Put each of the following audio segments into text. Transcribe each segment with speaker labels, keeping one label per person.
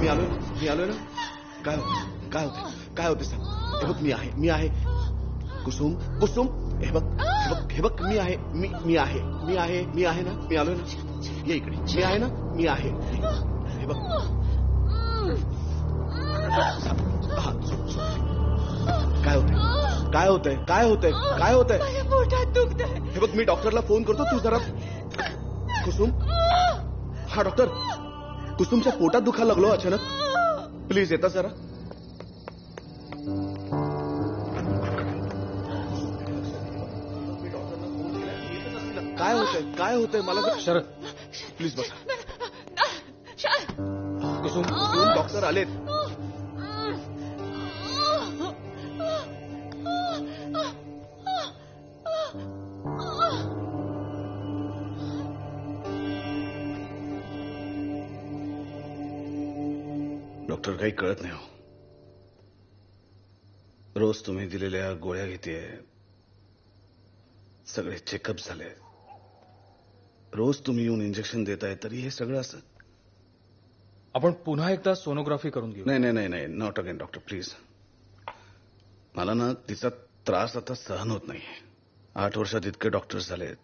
Speaker 1: मी आलोय ना. काय होते सांग. हे बघ मी आहे कुसुम. हे बघ मी आहे ना. मी आलोय ना. ये इकडे. मी आहे ना. मी आहे. हे बघ. काय होतंय.
Speaker 2: पोटात दुखतंय.
Speaker 1: हे बघ मी डॉक्टरला फोन करतो. तू जरा. कुसुम. हा डॉक्टर. कुसुमच्या पोटात दुखायला लागलो अचानक. प्लीज येता जरा. काय होतंय मला.
Speaker 3: शरद
Speaker 1: प्लीज बघा.
Speaker 3: कुसुम
Speaker 1: डॉक्टर आलेत. डॉक्टर काही कळत नाही हो. रोज तुम्ही दिलेल्या गोळ्या घेतेय. सगळे चेकअप झाले. रोज तुम्ही येऊन इंजेक्शन देताय तरी हे सगळं असं.
Speaker 3: आपण पुन्हा एकदा सोनोग्राफी करून घेऊ.
Speaker 1: नाही नॉट अगेन डॉक्टर प्लीज. मला ना तिचा त्रास आता सहन होत नाही. 8 वर्षात इतके डॉक्टर्स झालेत.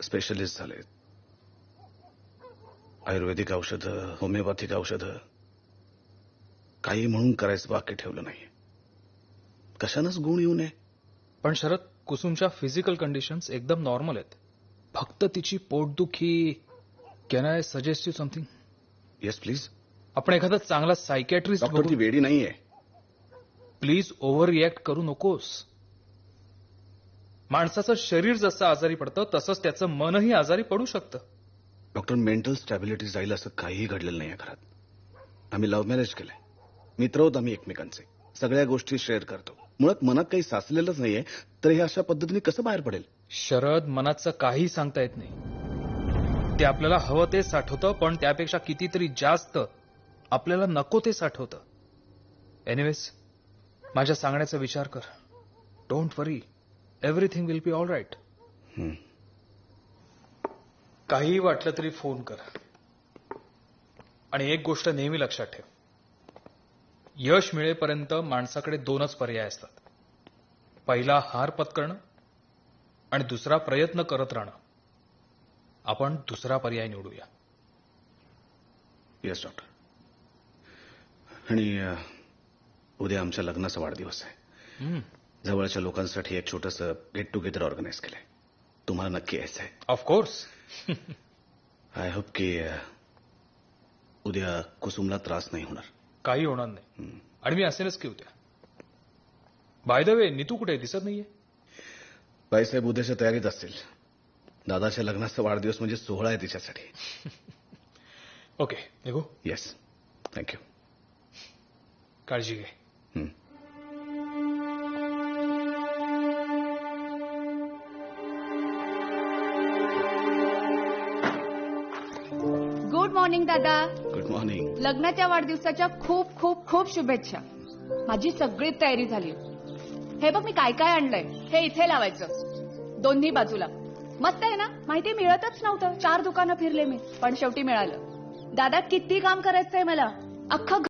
Speaker 1: स्पेशलिस्ट झालेत. आयुर्वेदिक औषधं, होमिओपॅथिक औषधं, काही म्हणून करायचं बाकी ठेवलं नाही. कशानंच गुण येऊ नये.
Speaker 3: पण शरद, कुसुमच्या फिजिकल कंडिशन्स एकदम नॉर्मल आहेत. फक्त तिची पोटदुखी. Can I suggest you something?
Speaker 1: Yes please.
Speaker 3: आपण एखादा चांगला सायकॅट्रिस्ट
Speaker 1: डॉक्टर ती वेडी नाहीये.
Speaker 3: प्लीज ओव्हर रिॲक्ट करू नकोस. माणसाचं शरीर जसं आजारी पडतं तसंच त्याचं मनही आजारी पडू शकतं.
Speaker 1: डॉक्टर मेंटल स्टॅबिलिटी जाईल असं काहीही घडलेलं नाहीये घरात. आम्ही लव्ह मॅरेज केलंय. मित्र आहोत आम्ही एकमेकांचे. सगळ्या गोष्टी शेअर करतो. मुळात मनात काही साचलेलंच नाहीये तर हे अशा पद्धतीने कसं बाहेर पडेल.
Speaker 3: शरद, मनाचं काही सांगता येत नाही. ते आपल्याला हवं ते साठवतं, पण त्यापेक्षा कितीतरी जास्त आपल्याला नको ते साठवतं. एनिवेज, माझ्या सांगण्याचा विचार कर. Don't worry. Everything will be all right. काहीही वाटलं तरी फोन कर. आणि एक गोष्ट नेहमी लक्षात ठेव. यश मिळेपर्यंत माणसाकडे 2च पर्याय असतात. पहिला हार पत्करणं आणि दुसरा प्रयत्न करत राहणं. आपण दुसरा पर्याय निवडूया.
Speaker 1: Yes doctor. आणि उद्या आमच्या लग्नाचा वाढदिवस आहे. जवळच्या लोकांसाठी एक छोटंसं गेट टुगेदर ऑर्गनाईज केलंय. तुम्हाला नक्की यायचं आहे.
Speaker 3: ऑफकोर्स.
Speaker 1: आय होप की उद्या कुसुमला त्रास नाही होणार.
Speaker 3: काही होणार नाही. आणि मी असेलच की उद्या. बाय द वे, नीतू कुठे दिसत नाहीये?
Speaker 1: बाईसाहेब उद्याच्या तयारीत असतील. दादाच्या लग्नाचा वाढदिवस म्हणजे सोहळा आहे तिच्यासाठी.
Speaker 3: ओके, निघू.
Speaker 1: येस. थँक्यू.
Speaker 3: काळजी घे.
Speaker 2: गुड मॉर्निंग दादा.
Speaker 1: Good morning.
Speaker 2: लग्नाच्या वाढदिवसाच्या खूप खूप खूप शुभेच्छा. माझी सगळी तयारी झाली. हे बघ मी काय काय आणलंय. हे इथे लावायचं दोन्ही बाजूला. मस्त आहे ना. माहिती मिळतच नव्हतं. 4 दुकानं फिरले मी पण शेवटी मिळालं. दादा किती काम करायचंय मला. अख्खं